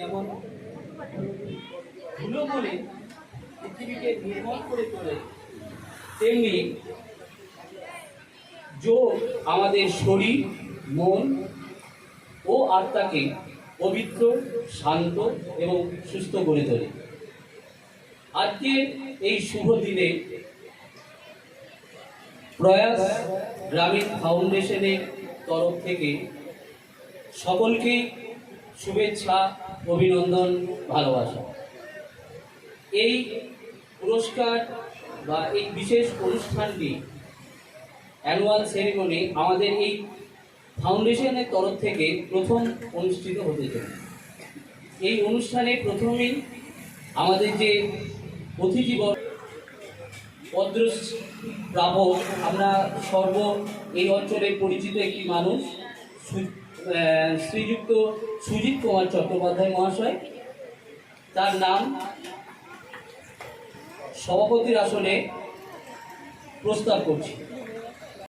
যেমন ধুলো বলে পৃথিবীকে নির্মল করে তোলে, তেমনি যোগ আমাদের শরীর, মন ও আত্মাকে পবিত্র, শান্ত এবং সুস্থ করে তোলে। আজকে এই শুভ দিনে প্রয়াস গ্রামীণ ফাউন্ডেশনের তরফ থেকে সকলকে শুভেচ্ছা, অভিনন্দন, ভালোবাসা। এই পুরস্কার বা এই বিশেষ অনুষ্ঠানটি অ্যানুয়াল সেরিমনি আমাদের এই ফাউন্ডেশনের তরফ থেকে প্রথম অনুষ্ঠিত হতে চলেছে। এই অনুষ্ঠানে প্রথমেই আমাদের যে অতিথিবর্গ পদ্মশ্রী প্রাপক, আমরা সর্ব এই অঞ্চলে পরিচিত একটি মানুষ, শ্রীযুক্ত সুজিত কুমার চট্টোপাধ্যায় মহাশয়, তার নাম সভাপতির আসনে প্রস্তাব করছি।